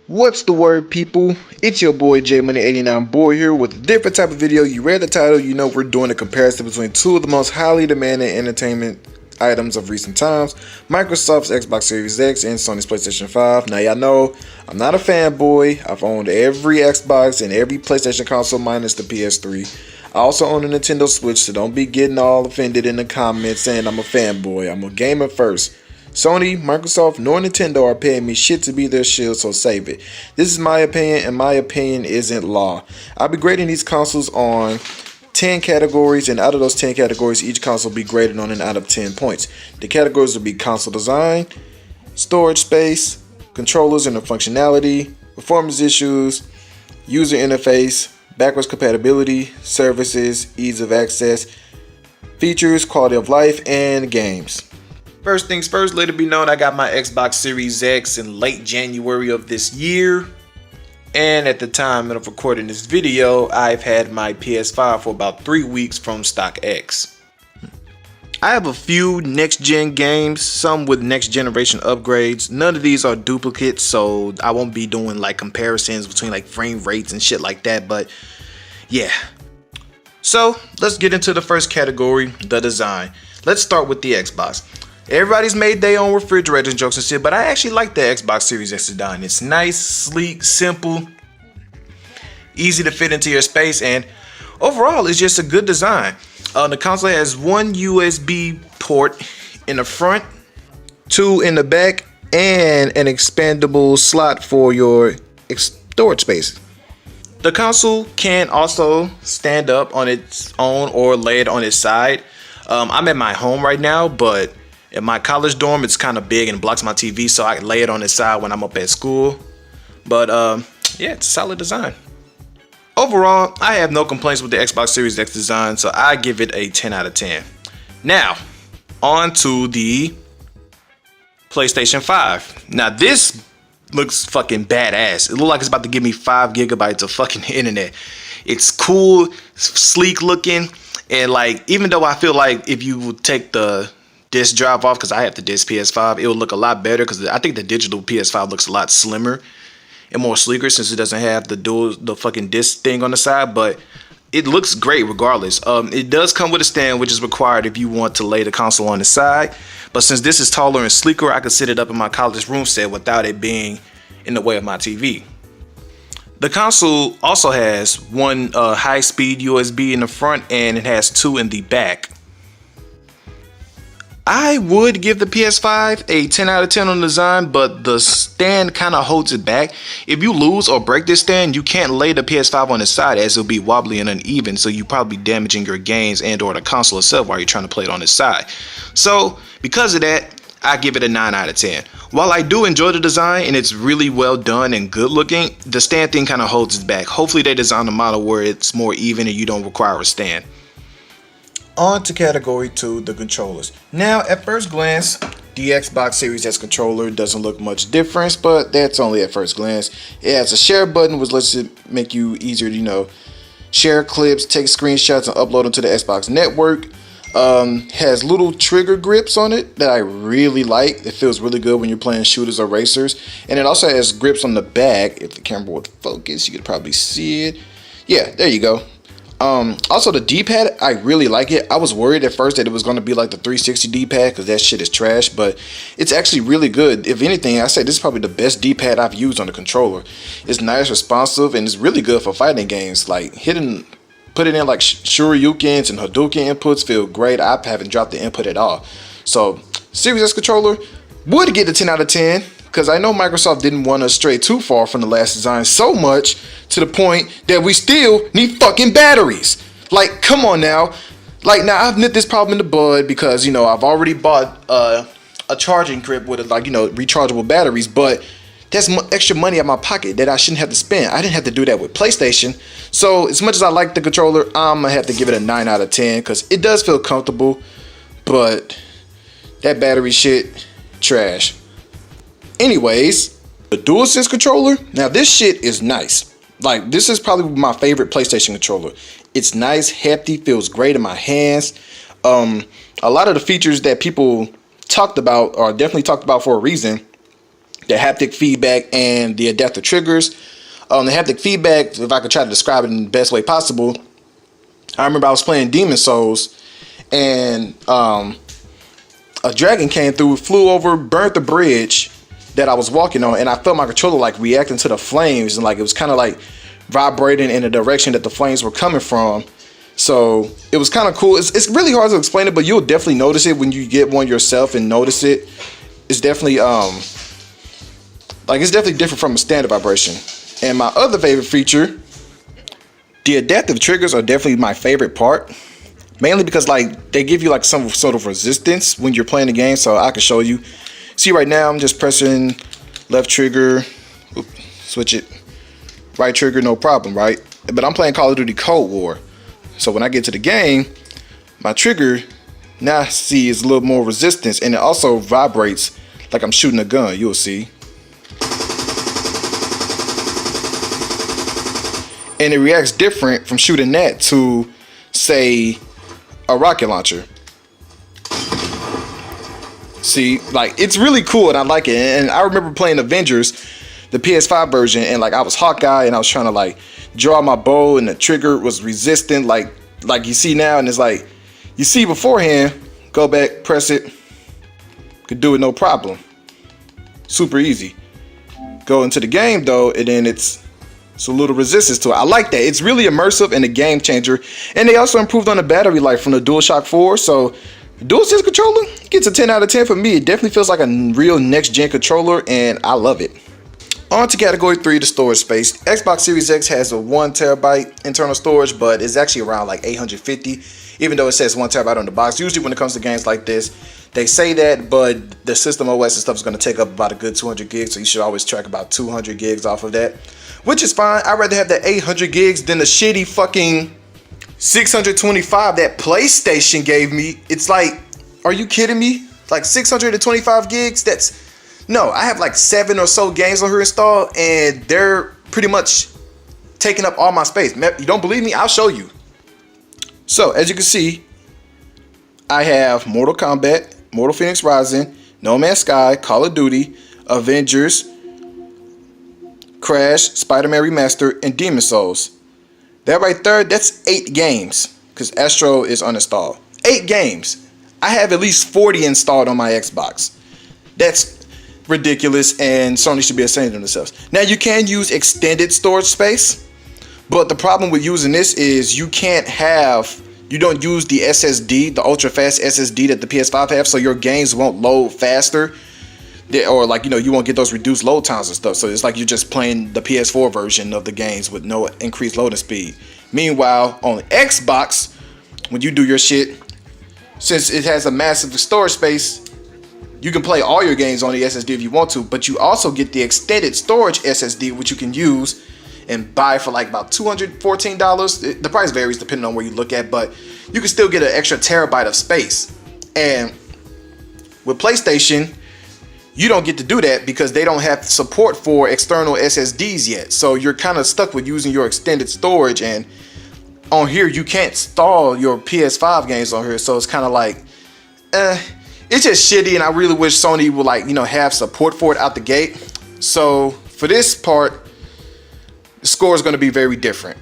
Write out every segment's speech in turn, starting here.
What's the word, people? It's your boy J Money 89 Boy here with a different type of video. You read the title, you know we're doing a comparison between two of the most highly demanded entertainment items of recent times: Microsoft's Xbox Series X and Sony's PlayStation 5. Now y'all know I'm not a fanboy. I've owned every Xbox and every PlayStation console minus the PS3. I also own a Nintendo Switch, so don't be getting all offended in the comments saying I'm a fanboy. I'm a gamer first. Sony, Microsoft, nor Nintendo are paying me shit to be their shield, so save it. This is my opinion, and my opinion isn't law. I'll be grading these consoles on 10 categories, and out of those 10 categories, each console will be graded on an out of 10 points. The categories will be console design, storage space, controllers and their functionality, performance issues, user interface, backwards compatibility, services, ease of access, features, quality of life, and games. First things first, let it be known I got my Xbox Series X in late January of this year. And at the time of recording this video, I've had my PS5 for about 3 weeks from StockX. I have a few next-gen games, some with next-generation upgrades. None of these are duplicates, so I won't be doing like comparisons between like frame rates and shit like that, but yeah. So let's get into the first category, the design. Let's start with the Xbox. Everybody's made their own refrigerator jokes and shit, but I actually like the Xbox Series X design. It's nice, sleek, simple, easy to fit into your space, and overall it's just a good design. The console has one USB port in the front, 2 in the back, and an expandable slot for your storage space. The console can also stand up on its own or lay it on its side. I'm at my home right now, but in my college dorm, it's kind of big and blocks my TV, so I can lay it on its side when I'm up at school. But yeah, it's a solid design. Overall, I have no complaints with the Xbox Series X design, so I give it a 10 out of 10. Now, on to the PlayStation 5. Now, this looks fucking badass. It looks like it's about to give me 5 gigabytes of fucking internet. It's cool, sleek looking, and like, even though I feel like if you would take the disc drive off, because I have the disc PS5, it will look a lot better, because I think the digital PS5 looks a lot slimmer and more sleeker since it doesn't have the fucking disc thing on the side, but it looks great regardless. It does come with a stand, which is required if you want to lay the console on the side, but since this is taller and sleeker, I could sit it up in my college room set without it being in the way of my TV. The console also has one high-speed USB in the front, and it has 2 in the back. I would give the PS5 a 10 out of 10 on design, but the stand kind of holds it back. If you lose or break this stand, you can't lay the PS5 on its side, as it'll be wobbly and uneven, so you're probably damaging your games and or the console itself while you're trying to play it on its side. So because of that, I give it a 9 out of 10. While I do enjoy the design and it's really well done and good looking, the stand thing kind of holds it back. Hopefully they design a model where it's more even and you don't require a stand. On to category 2, the controllers. Now, at first glance, the Xbox Series S controller doesn't look much difference, but that's only at first glance. It has a share button, which lets it make you easier to, share clips, take screenshots, and upload them to the Xbox network. Has little trigger grips on it that I really like. It feels really good when you're playing shooters or racers. And it also has grips on the back. If the camera would focus, you could probably see it. Yeah, there you go. Also the D-pad, I really like it. I was worried at first that it was going to be like the 360 D-pad, because that shit is trash, but it's actually really good. If anything, I say this is probably the best D-pad I've used on the controller. It's nice, responsive, and it's really good for fighting games. Like put it in like Shoryukens and Hadouken inputs feel great. I haven't dropped the input at all. So Series S controller would get a 10 out of 10. Because I know Microsoft didn't want us stray too far from the last design, so much to the point that we still need fucking batteries. Like, come on now. Like, now I've nipped this problem in the bud because, I've already bought a charging grip with, rechargeable batteries, but that's extra money out of my pocket that I shouldn't have to spend. I didn't have to do that with PlayStation. So, as much as I like the controller, I'm going to have to give it a 9 out of 10 because it does feel comfortable, but that battery shit, trash. Anyways, the DualSense controller, now this shit is nice. Like, this is probably my favorite PlayStation controller. It's nice, hefty, feels great in my hands. A lot of the features that people talked about are definitely talked about for a reason. the haptic feedback and the adaptive triggers. The haptic feedback, if I could try to describe it in the best way possible, I remember I was playing Demon Souls, and a dragon came through, flew over, burnt the bridge that I was walking on, and I felt my controller like reacting to the flames, and like it was kind of like vibrating in the direction that the flames were coming from. So it was kind of cool. It's really hard to explain it, but you'll definitely notice it when you get one yourself and notice it. It's definitely it's definitely different from a standard vibration. And my other favorite feature, the adaptive triggers are definitely my favorite part. Mainly because like they give you like some sort of resistance when you're playing the game. So I can show you. See right now I'm just pressing left trigger, switch it, right trigger, no problem, right? But I'm playing Call of Duty Cold War. So when I get to the game, my trigger now see is a little more resistance, and it also vibrates like I'm shooting a gun. You'll see. And it reacts different from shooting that to, say, a rocket launcher. See, like it's really cool and I like it. And I remember playing Avengers, the PS5 version, and like I was Hawkeye and I was trying to like draw my bow and the trigger was resistant like you see now, and it's like you see beforehand, go back, press it, could do it no problem. Super easy. Go into the game though, and then it's a little resistance to it. I like that. It's really immersive and a game changer. And they also improved on the battery life from the DualShock 4. So DualSense controller gets a 10 out of 10 for me. It definitely feels like a real next-gen controller, and I love it. On to category 3, the storage space. Xbox Series X has a 1 terabyte internal storage, but it's actually around like 850, even though it says 1 terabyte on the box. Usually when it comes to games like this, they say that, but the system OS and stuff is going to take up about a good 200 gigs, so you should always track about 200 gigs off of that, which is fine. I'd rather have that 800 gigs than the shitty fucking 625 that PlayStation gave me. It's like, are you kidding me? Like 625 gigs? No, I have like 7 or so games on here installed, and they're pretty much taking up all my space. You don't believe me? I'll show you. So, as you can see, I have Mortal Kombat, Mortal Phoenix Rising, No Man's Sky, Call of Duty, Avengers, Crash, Spider-Man Remastered, and Demon Souls. That right there, that's 8 games, because Astro is uninstalled. 8 games. I have at least 40 installed on my Xbox. That's ridiculous, and Sony should be ashamed of themselves. Now, you can use extended storage space, but the problem with using this is you don't use the SSD, the ultra fast SSD that the PS5 have, so your games won't load faster. Or like, you won't get those reduced load times and stuff. So it's like you're just playing the PS4 version of the games with no increased loading speed. Meanwhile, on the Xbox, when you do your shit, since it has a massive storage space, you can play all your games on the SSD if you want to, but you also get the extended storage SSD, which you can use and buy for like about $214. The price varies depending on where you look at, but you can still get an extra terabyte of space. And with PlayStation, you don't get to do that because they don't have support for external SSDs yet. So you're kind of stuck with using your extended storage, and on here you can't install your PS5 games on here. So it's kind of like, it's just shitty, and I really wish Sony would have support for it out the gate. So for this part, the score is going to be very different.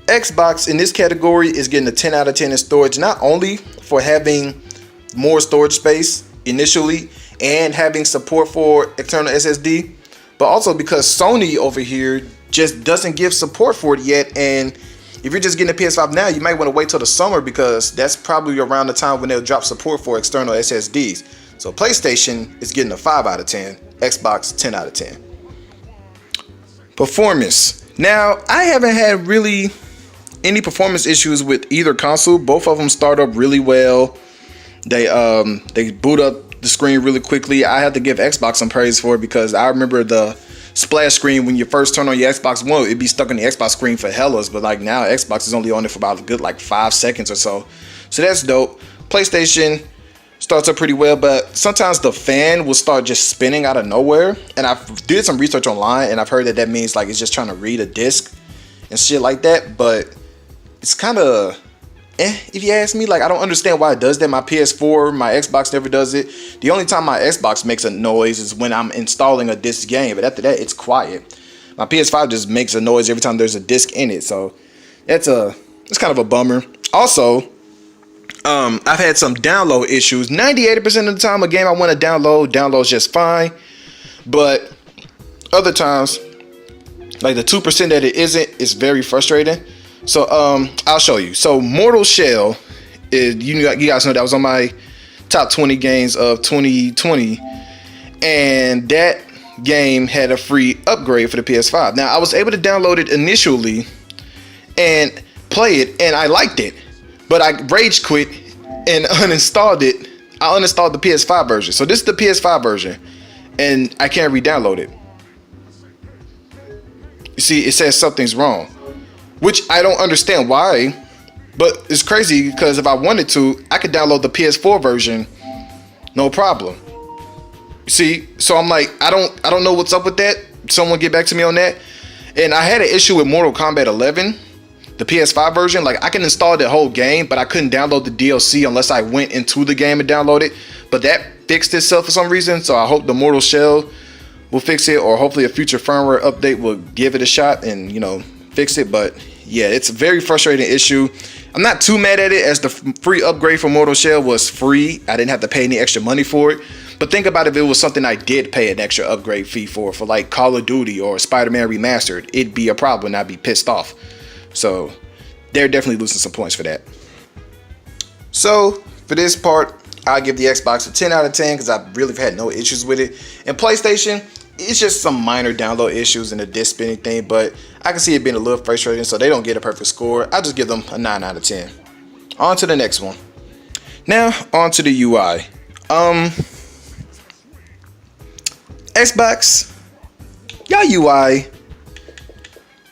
Xbox in this category is getting a 10 out of 10 in storage, not only for having more storage space initially and having support for external SSD, but also because Sony over here just doesn't give support for it yet. And if you're just getting a PS5 now, you might want to wait till the summer, because that's probably around the time when they'll drop support for external SSDs. So PlayStation is getting a 5 out of 10, Xbox 10 out of 10. Performance. Now, I haven't had really any performance issues with either console. Both of them start up really well. They boot up the screen really quickly. I have to give Xbox some praise for it, because I remember the splash screen when you first turn on your Xbox One, it'd be stuck on the Xbox screen for hellas, but like now Xbox is only on it for about a good 5 seconds or so. So that's dope. PlayStation starts up pretty well, but sometimes the fan will start just spinning out of nowhere. And I've did some research online, and I've heard that means it's just trying to read a disc and shit like that. But it's kind of if you ask me. Like, I don't understand why it does that. My PS4, my Xbox never does it. The only time my Xbox makes a noise is when I'm installing a disc game, but after that, it's quiet. My PS5 just makes a noise every time there's a disc in it, so it's kind of a bummer. Also, I've had some download issues. 98% of the time, a game I want to downloads just fine, but other times, like the 2% that it isn't, is very frustrating. So I'll show you. So Mortal Shell is, you guys know that was on my top 20 games of 2020, and that game had a free upgrade for the PS5. Now I was able to download it initially and play it, and I liked it, but I rage quit and uninstalled it. I uninstalled the PS5 version. So this is the PS5 version, and I can't re-download it. You see, it says something's wrong, which I don't understand why, but it's crazy because if I wanted to, I could download the PS4 version, no problem. You see, so I'm like, I don't know what's up with that. Someone get back to me on that. And I had an issue with Mortal Kombat 11, the PS5 version. Like, I can install the whole game, but I couldn't download the DLC unless I went into the game and download it. But that fixed itself for some reason, so I hope the Mortal Shell will fix it, or hopefully a future firmware update will give it a shot and, you know, fix it. But yeah, it's a very frustrating issue. I'm not too mad at it, as the free upgrade for Mortal Shell was free. I didn't have to pay any extra money for it. But think about if it was something I did pay an extra upgrade fee for like Call of Duty or Spider-Man Remastered, it'd be a problem and I'd be pissed off. So they're definitely losing some points for that. So for this part, I'll give the Xbox a 10 out of 10 because I really had no issues with it. And PlayStation, it's just some minor download issues and the disc spinning thing, but I can see it being a little frustrating, so they don't get a perfect score. I'll just give them a 9 out of 10. On to the next one. Now, on to the UI. Xbox, y'all UI,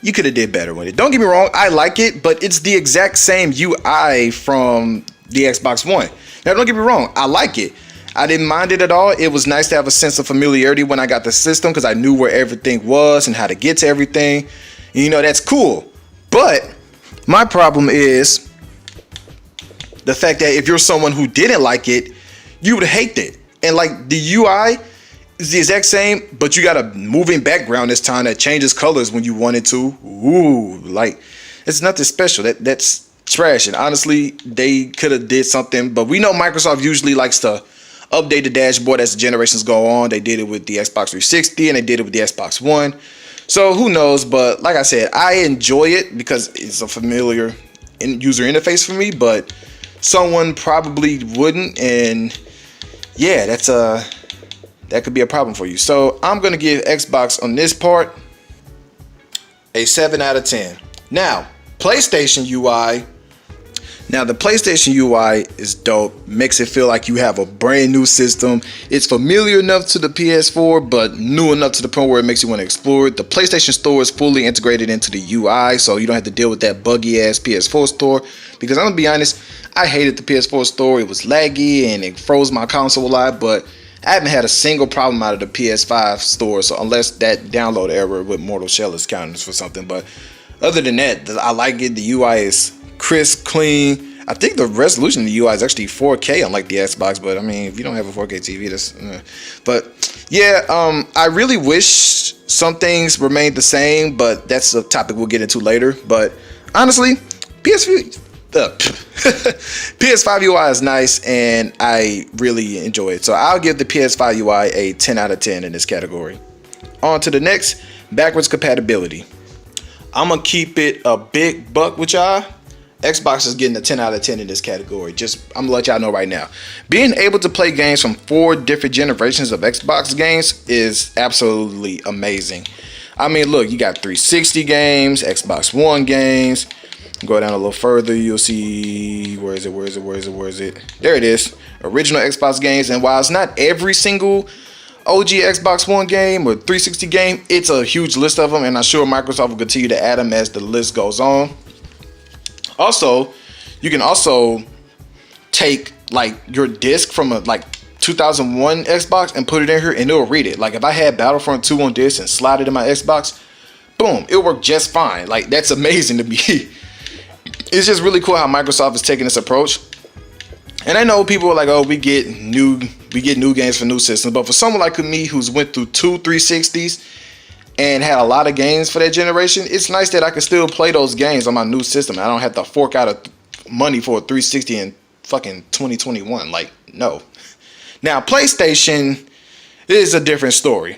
you could have did better with it. Don't get me wrong, I like it, but it's the exact same UI from the Xbox One. Now, don't get me wrong, I like it. I didn't mind it at all. It was nice to have a sense of familiarity when I got the system because I knew where everything was and how to get to everything. You know, that's cool. But my problem is the fact that if you're someone who didn't like it, you would hate it. And like the UI is the exact same, but you got a moving background this time that changes colors when you want it to. Ooh, like it's nothing special. That's trash. And honestly, they could have did something, but we know Microsoft usually likes to update the dashboard as the generations go on. They did it with the Xbox 360 and they did it with the Xbox One. So who knows? But like I said, I enjoy it because it's a familiar user interface for me, but someone probably wouldn't. And yeah, that could be a problem for you. So I'm going to give Xbox on this part a 7 out of 10. Now, PlayStation UI. Now, the PlayStation UI is dope. Makes it feel like you have a brand new system. It's familiar enough to the PS4, but new enough to the point where it makes you want to explore it. The PlayStation Store is fully integrated into the UI, so you don't have to deal with that buggy ass PS4 store. Because I'm going to be honest, I hated the PS4 store. It was laggy and it froze my console a lot, but I haven't had a single problem out of the PS5 store, so unless that download error with Mortal Shell is counting for something. But other than that, I like it. The UI is crisp, clean. I think the resolution in the UI is actually 4K, unlike the Xbox. But I mean, if you don't have a 4K TV, that's. But yeah, I really wish some things remained the same, but that's a topic we'll get into later. But honestly, PS5 UI is nice, and I really enjoy it. So I'll give the PS5 UI a 10 out of 10 in this category. On to the next, backwards compatibility. I'm gonna keep it a big buck with y'all. Xbox is getting a 10 out of 10 in this category. I'm gonna let y'all know right now. Being able to play games from 4 different generations of Xbox games is absolutely amazing. I mean, look, you got 360 games, Xbox One games. Go down a little further, you'll see, where is it? There it is. Original Xbox games. And while it's not every single OG Xbox One game or 360 game, it's a huge list of them, and I'm sure Microsoft will continue to add them as the list goes on. Also, you can also take like your disc from a 2001 Xbox and put it in here, and it'll read it. Like if I had Battlefront 2 on disc and slide it in my Xbox, boom, it'll work just fine. Like that's amazing to me. it's just really cool how Microsoft is taking this approach. And I know people are like, oh, we get new games for new systems, but for someone like me who's went through 2 360s and had a lot of games for that generation, it's nice that I can still play those games on my new system. I don't have to fork out money for a 360 in fucking 2021. Like, no. Now, PlayStation is a different story.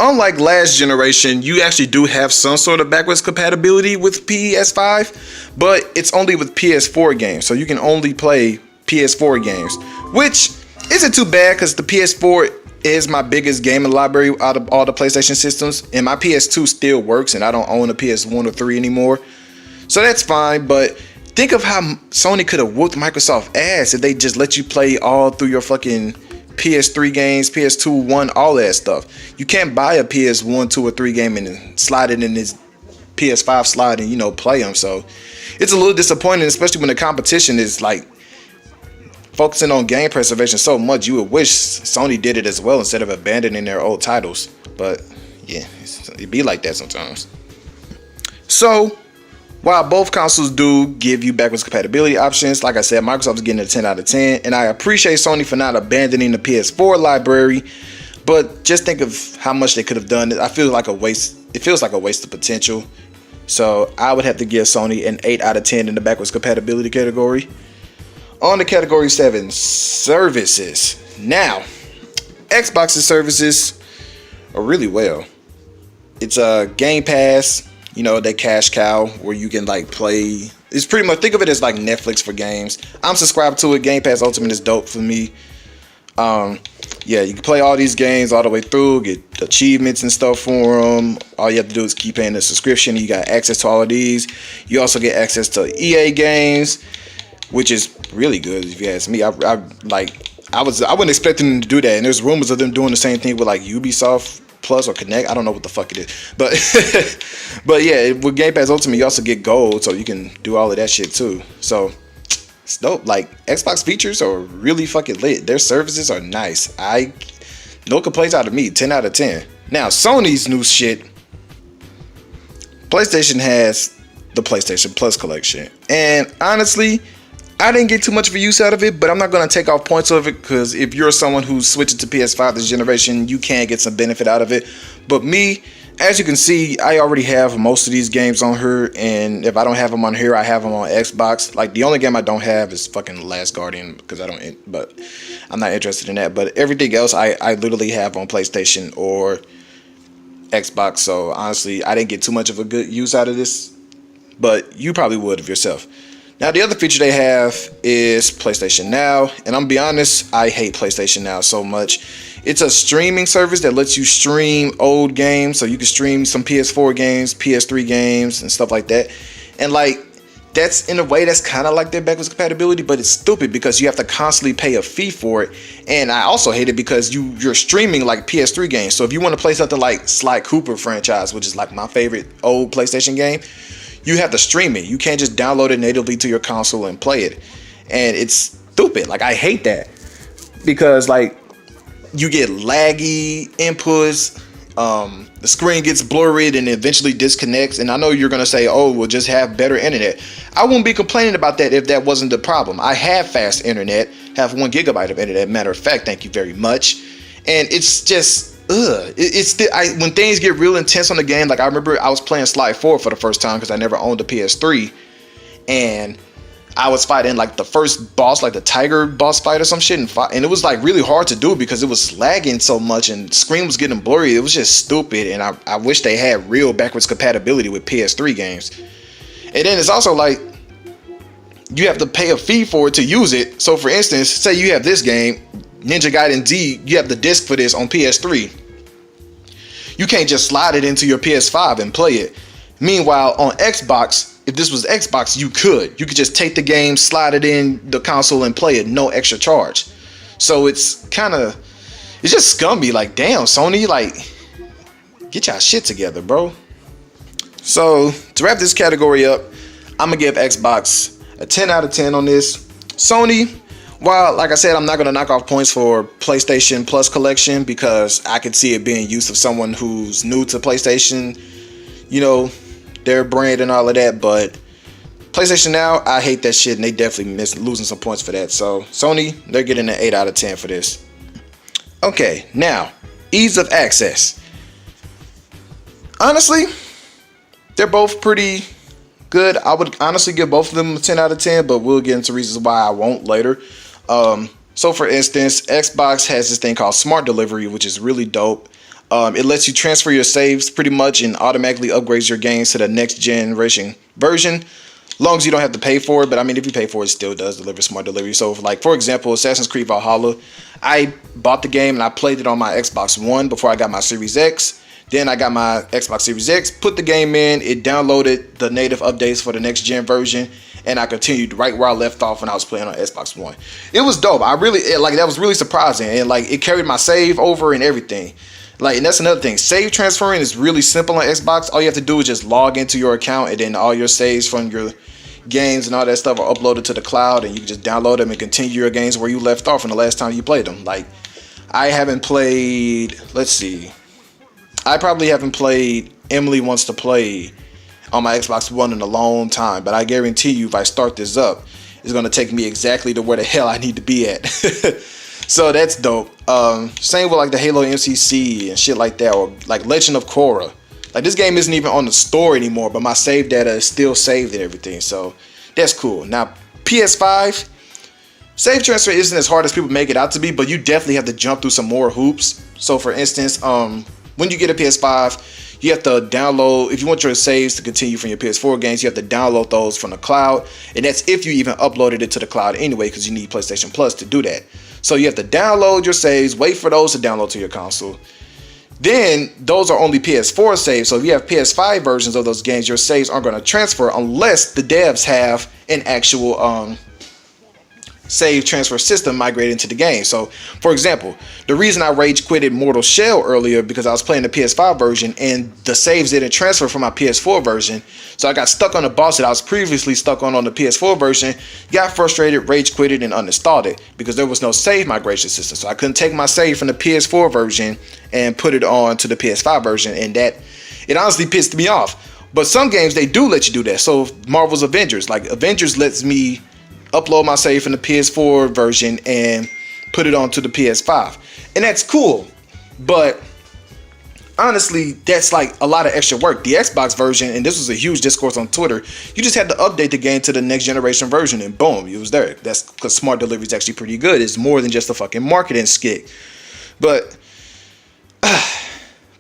Unlike last generation, you actually do have some sort of backwards compatibility with PS5, but it's only with PS4 games, so you can only play PS4 games, which isn't too bad because the PS4 is my biggest gaming library out of all the PlayStation systems, and my PS2 still works, and I don't own a PS1 or 3 anymore, so that's fine. But think of how Sony could have whooped Microsoft ass if they just let you play all through your fucking PS3 games, PS2, 1, all that stuff. You can't buy a PS1, 2, or 3 game and slide it in this PS5 slide and, you know, play them. So it's a little disappointing, especially when the competition is like focusing on game preservation so much. You would wish Sony did it as well instead of abandoning their old titles. But yeah, it be like that sometimes. So while both consoles do give you backwards compatibility options, like I said, Microsoft is getting a 10 out of 10, and I appreciate Sony for not abandoning the PS4 library, but just think of how much they could have done. I feel like a waste. It feels like a waste of potential. So I would have to give Sony an 8 out of 10 in the backwards compatibility category. On to category 7, services. Now, Xbox's services are really well. It's a Game Pass. You know, they cash cow where you can like play. It's pretty much, think of it as like Netflix for games. I'm subscribed to it. Game Pass Ultimate is dope for me. Yeah, you can play all these games all the way through, get achievements and stuff for them. All you have to do is keep paying the subscription. You got access to all of these. You also get access to EA games, which is really good if you ask me. I wasn't expecting them to do that, and there's rumors of them doing the same thing with like Ubisoft Plus or Connect. I don't know what the fuck it is, but yeah, with Game Pass Ultimate you also get gold, so you can do all of that shit too. So it's dope. Like, Xbox features are really fucking lit. Their services are nice. No complaints out of me. 10 out of 10. Now, Sony's new shit. PlayStation has the PlayStation Plus collection, and honestly, I didn't get too much of a use out of it, but I'm not going to take off points of it, because if you're someone who's switching to PS5 this generation, you can get some benefit out of it. But me, as you can see, I already have most of these games on here, and if I don't have them on here, I have them on Xbox. Like, the only game I don't have is fucking Last Guardian, because but I'm not interested in that. But everything else, I literally have on PlayStation or Xbox. So honestly, I didn't get too much of a good use out of this, but you probably would of yourself. Now, the other feature they have is PlayStation Now, and I'm gonna be honest, I hate PlayStation Now so much. It's a streaming service that lets you stream old games, so you can stream some PS4 games, PS3 games, and stuff like that. And like, that's in a way that's kind of like their backwards compatibility, but it's stupid because you have to constantly pay a fee for it. And I also hate it because you're streaming like PS3 games. So if you want to play something like Sly Cooper franchise, which is like my favorite old PlayStation game, you have to stream it. You can't just download it natively to your console and play it. And it's stupid. Like, I hate that. Because, like, you get laggy inputs. The screen gets blurry and eventually disconnects. And I know you're going to say, oh, we'll just have better internet. I wouldn't be complaining about that if that wasn't the problem. I have fast internet. Have 1 gigabyte of internet. Matter of fact, thank you very much. And it's just... when things get real intense on the game, like I remember I was playing Sly 4 for the first time because I never owned a PS3, and I was fighting like the first boss, like the tiger boss fight or some shit, and it was like really hard to do because it was lagging so much and the screen was getting blurry. It was just stupid, and I wish they had real backwards compatibility with PS3 games. And then it's also like you have to pay a fee for it to use it. So for instance, say you have this game, Ninja Gaiden Z, you have the disc for this on PS3. You can't just slide it into your PS5 and play it. Meanwhile, on Xbox, if this was Xbox, you could just take the game, slide it in the console and play it, no extra charge. So it's just scummy. Like, damn, Sony, like, get y'all shit together, bro. So to wrap this category up, I'm gonna give Xbox a 10 out of 10 on this. Sony, while, like I said, I'm not going to knock off points for PlayStation Plus collection because I could see it being used of someone who's new to PlayStation, you know, their brand and all of that, but PlayStation Now, I hate that shit, and they definitely miss losing some points for that. So Sony, they're getting an 8 out of 10 for this. Okay, now ease of access. Honestly, they're both pretty good. I would honestly give both of them a 10 out of 10, but we'll get into reasons why I won't later. So for instance, Xbox has this thing called Smart Delivery, which is really dope. It lets you transfer your saves pretty much and automatically upgrades your games to the next generation version, as long as you don't have to pay for it. But I mean, if you pay for it, it still does deliver Smart Delivery. So like, for example, Assassin's Creed Valhalla, I bought the game and I played it on my Xbox One before I got my Series X. Then I got my Xbox Series X, put the game in, it downloaded the native updates for the next gen version, and I continued right where I left off when I was playing on Xbox One. It was dope. That was really surprising, and like it carried my save over and everything. Like, and that's another thing. Save transferring is really simple on Xbox. All you have to do is just log into your account, and then all your saves from your games and all that stuff are uploaded to the cloud, and you can just download them and continue your games where you left off from the last time you played them. Like, I haven't played, let's see, I probably haven't played Emily Wants to Play on my Xbox One in a long time, but I guarantee you if I start this up, it's going to take me exactly to where the hell I need to be at. So that's dope. Same with like the Halo MCC and shit like that, or like Legend of Korra. Like, this game isn't even on the store anymore, but my save data is still saved and everything, so that's cool. Now, PS5, save transfer isn't as hard as people make it out to be, but you definitely have to jump through some more hoops. So for instance, when you get a PS5, you have to download, if you want your saves to continue from your PS4 games, you have to download those from the cloud. And that's if you even uploaded it to the cloud anyway, because you need PlayStation Plus to do that. So you have to download your saves, wait for those to download to your console. Then those are only PS4 saves. So if you have PS5 versions of those games, your saves aren't going to transfer unless the devs have an actual save transfer system migrated into the game. So for example, the reason I rage quitted Mortal Shell earlier, because I was playing the PS5 version and the saves didn't transfer from my PS4 version, so I got stuck on a boss that I was previously stuck on the PS4 version, got frustrated, rage quitted, and uninstalled it because there was no save migration system. So I couldn't take my save from the PS4 version and put it on to the PS5 version, and that, it honestly pissed me off. But some games, they do let you do that. So Marvel's Avengers, like Avengers lets me upload my save from the PS4 version and put it onto the PS5, and that's cool. But honestly, that's like a lot of extra work. The Xbox version, and this was a huge discourse on Twitter, you just had to update the game to the next generation version and boom, it was there. That's because Smart Delivery is actually pretty good. It's more than just a fucking marketing skit. But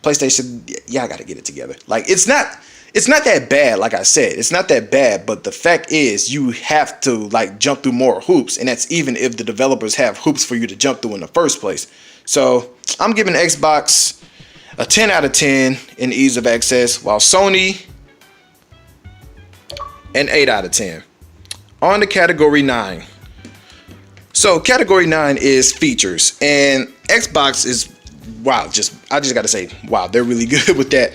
PlayStation, yeah, I gotta get it together. Like, it's not that bad. Like I said, it's not that bad, but the fact is you have to like jump through more hoops, and that's even if the developers have hoops for you to jump through in the first place. So I'm giving Xbox a 10 out of 10 in ease of access, while Sony an 8 out of 10. On to category 9. So category 9 is features, and Xbox is, wow, I just gotta say, wow, they're really good with that.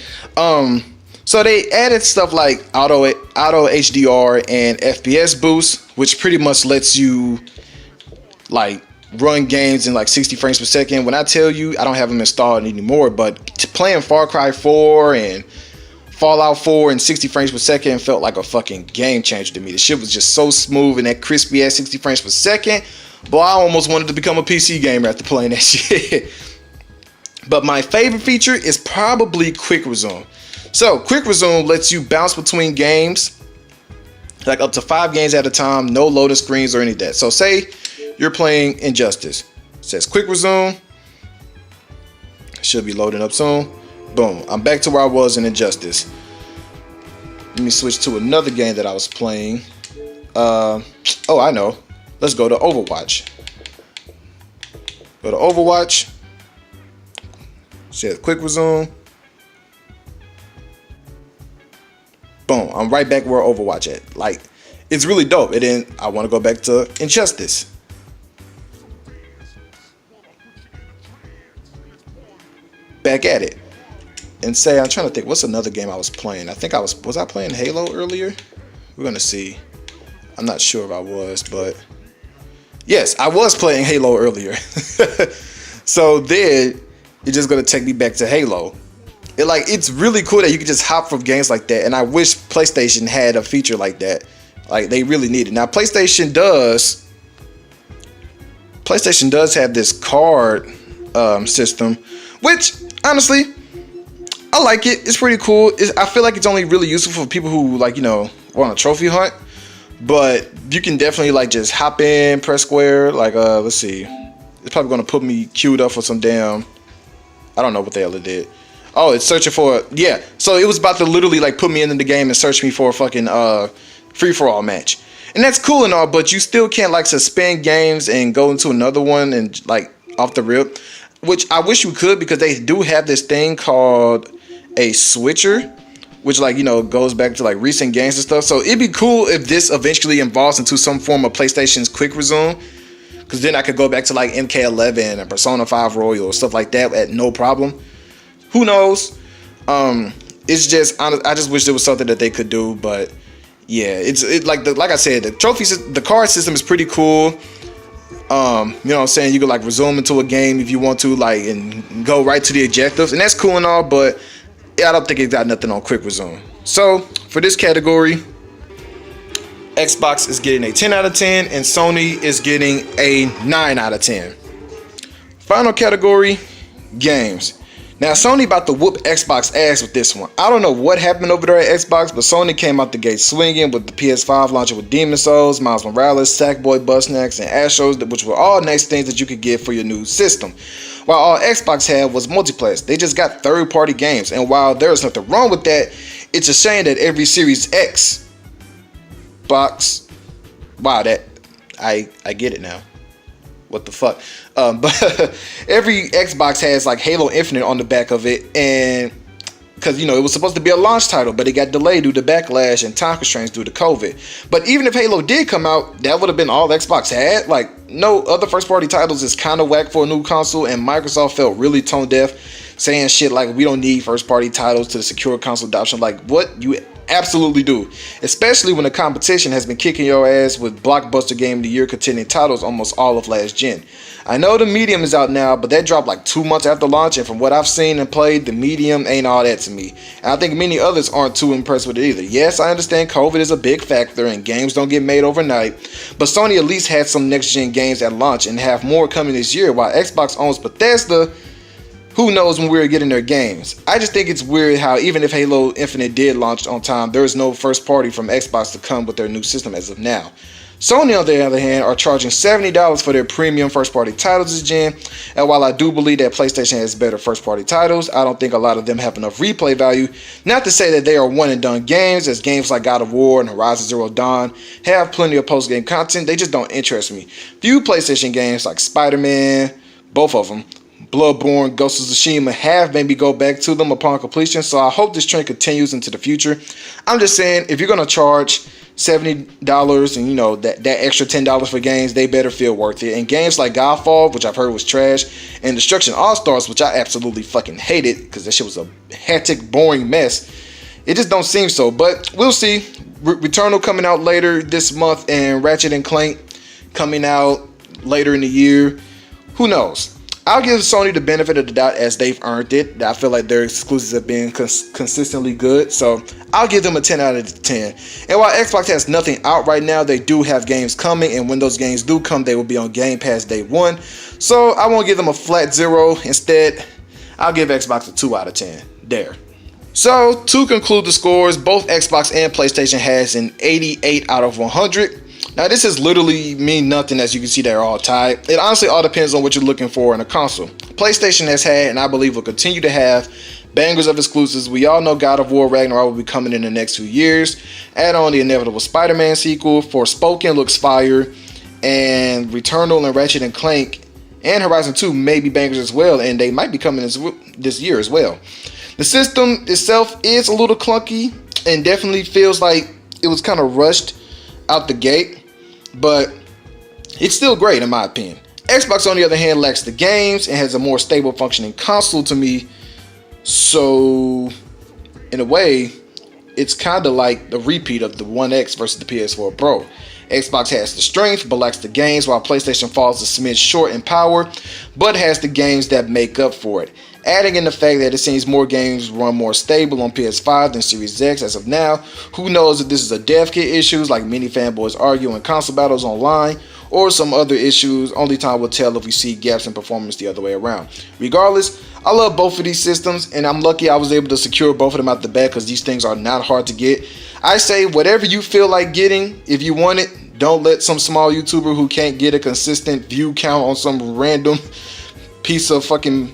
So they added stuff like auto HDR and FPS boost, which pretty much lets you like run games in like 60 frames per second. When I tell you, I don't have them installed anymore, but playing Far Cry 4 and Fallout 4 in 60 frames per second felt like a fucking game changer to me. The shit was just so smooth and that crispy ass 60 frames per second. Boy, I almost wanted to become a PC gamer after playing that shit. But my favorite feature is probably Quick Resume. So Quick Resume lets you bounce between games, like up to 5 games at a time, no loading screens or any of that. So say you're playing Injustice, it says Quick Resume, should be loading up soon. Boom, I'm back to where I was in Injustice. Let me switch to another game that I was playing. Oh, I know. Let's go to Overwatch. Go to Overwatch. Says Quick Resume. Boom, I'm right back where Overwatch at. Like, it's really dope. And then I want to go back to Injustice. Back at it. And say, I'm trying to think, what's another game I was playing? I think was I playing Halo earlier? We're going to see. I'm not sure if I was, but yes, I was playing Halo earlier. So then, it's just going to take me back to Halo. It's really cool that you can just hop from games like that, and I wish PlayStation had a feature like that. Like, they really need it. Now PlayStation does have this card system, which honestly I like it. It's pretty cool. I feel like it's only really useful for people who want a trophy hunt, but you can definitely like just hop in, press square. Like let's see, it's probably gonna put me queued up for some damn, I don't know what the hell it did. Oh, it's searching for, yeah. So it was about to literally like put me into the game and search me for a fucking free for all match. And that's cool and all, but you still can't like suspend games and go into another one and like off the rip, which I wish you could, because they do have this thing called a switcher, which goes back to like recent games and stuff. So it'd be cool if this eventually evolves into some form of PlayStation's quick resume, because then I could go back to like MK11 and Persona 5 Royal or stuff like that at no problem. Who knows? It's just, I just wish there was something that they could do, but yeah, like I said, the card system is pretty cool. You know what I'm saying? You could like resume into a game if you want to, like, and go right to the objectives, and that's cool and all, but I don't think it got nothing on quick resume. So for this category, Xbox is getting a 10 out of 10 and Sony is getting a 9 out of 10. Final category, games. Now Sony about to whoop Xbox ass with this one. I don't know what happened over there at Xbox, but Sony came out the gate swinging with the PS5 launching with Demon's Souls, Miles Morales, Sackboy, Bugsnax, and Astros, which were all nice things that you could get for your new system. While all Xbox had was multiplayer, they just got third-party games. And while there's nothing wrong with that, it's a shame that every Series X box, wow, that I get it now. What the fuck? But every Xbox has like Halo Infinite on the back of it, and because it was supposed to be a launch title, but it got delayed due to backlash and time constraints due to COVID. But even if Halo did come out, that would have been all Xbox had. Like, no other first-party titles is kind of whack for a new console, and Microsoft felt really tone deaf, saying shit like, we don't need first-party titles to secure console adoption. Like, what? You absolutely do, especially when the competition has been kicking your ass with blockbuster game of the year contending titles almost all of last gen. I know the Medium is out now, but that dropped like 2 months after launch, and from what I've seen and played, the Medium ain't all that to me, and I think many others aren't too impressed with it either. Yes, I understand COVID is a big factor and games don't get made overnight, but Sony at least had some next gen games at launch and have more coming this year, while Xbox owns Bethesda. Who knows when we're getting their games? I just think it's weird how even if Halo Infinite did launch on time, there is no first party from Xbox to come with their new system as of now. Sony, on the other hand, are charging $70 for their premium first party titles this gen, and while I do believe that PlayStation has better first party titles, I don't think a lot of them have enough replay value. Not to say that they are one and done games, as games like God of War and Horizon Zero Dawn have plenty of post game content, they just don't interest me. Few PlayStation games like Spider-Man, both of them, Bloodborne, Ghost of Tsushima have made me go back to them upon completion, so I hope this trend continues into the future. I'm just saying, if you're going to charge $70 and that extra $10 for games, they better feel worth it. And games like Godfall, which I've heard was trash, and Destruction All-Stars, which I absolutely fucking hated because that shit was a hectic, boring mess, it just don't seem so, but we'll see. Returnal coming out later this month, and Ratchet and Clank coming out later in the year. Who knows? I'll give Sony the benefit of the doubt as they've earned it. I feel like their exclusives have been consistently good, so I'll give them a 10 out of 10. And while Xbox has nothing out right now, they do have games coming, and when those games do come, they will be on Game Pass day one. So I won't give them a flat 0. Instead, I'll give Xbox a 2 out of 10. There. So to conclude the scores, both Xbox and PlayStation has an 88 out of 100. Now this is literally mean nothing, as you can see they're all tied. It honestly all depends on what you're looking for in a console. PlayStation has had, and I believe will continue to have, bangers of exclusives. We all know God of War Ragnarok will be coming in the next 2 years. Add on the inevitable Spider-Man sequel, Forspoken looks fire, and Returnal and Ratchet and Clank and Horizon 2 may be bangers as well, and they might be coming this year as well. The system itself is a little clunky and definitely feels like it was kind of rushed out the gate, but it's still great in my opinion. Xbox, on the other hand, lacks the games and has a more stable functioning console to me, so in a way it's kind of like the repeat of the One X versus the PS4 Pro. Xbox has the strength but lacks the games, while PlayStation falls a smidge short in power but has the games that make up for it. Adding in the fact that it seems more games run more stable on PS5 than Series X as of now. Who knows if this is a dev kit issues like many fanboys argue in console battles online, or some other issues. Only time will tell if we see gaps in performance the other way around. Regardless, I love both of these systems, and I'm lucky I was able to secure both of them out the back because these things are not hard to get. I say whatever you feel like getting, if you want it, don't let some small YouTuber who can't get a consistent view count on some random piece of fucking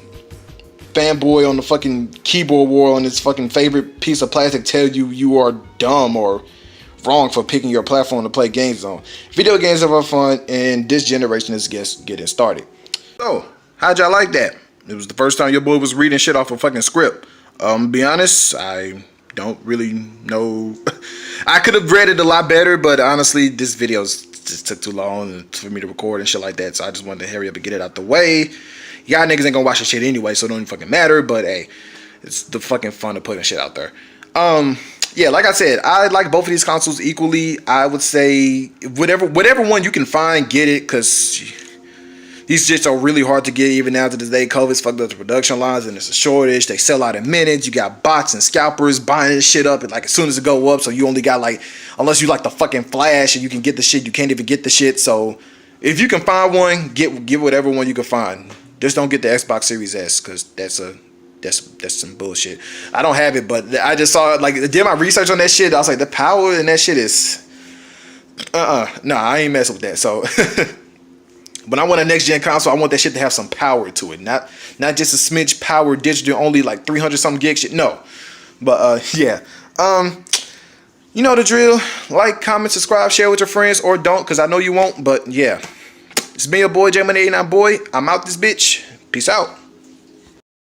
fanboy on the fucking keyboard war on his fucking favorite piece of plastic tell you you are dumb or wrong for picking your platform to play games on. Video games are fun, and this generation is just getting started. So, how'd y'all like that? It was the first time your boy was reading shit off a fucking script. Be honest, I don't really know. I could have read it a lot better, but honestly, this video just took too long for me to record and shit like that, so I just wanted to hurry up and get it out the way. Y'all niggas ain't gonna watch the shit anyway, so it don't even fucking matter, but hey, it's the fucking fun of putting shit out there. Yeah, like I said, I like both of these consoles equally. I would say whatever one you can find, get it, because these shits are really hard to get even now to this day. COVID's fucked up the production lines and it's a shortage. They sell out in minutes. You got bots and scalpers buying this shit up like as soon as it go up, so you only got like, unless you like the fucking Flash and you can get the shit, you can't even get the shit. So if you can find one, get whatever one you can find. Just don't get the Xbox Series S, because that's some bullshit. I don't have it, but I just saw it, like, did my research on that shit. I was like, the power in that shit is nah, I ain't messing with that. So when I want a next gen console, I want that shit to have some power to it, not just a smidge power digital only, like 300 something gig shit. No, but yeah, you know the drill. Like, comment, subscribe, share with your friends, or don't, because I know you won't. But yeah, it's been your boy J Money 89 boy. I'm out this bitch. Peace out.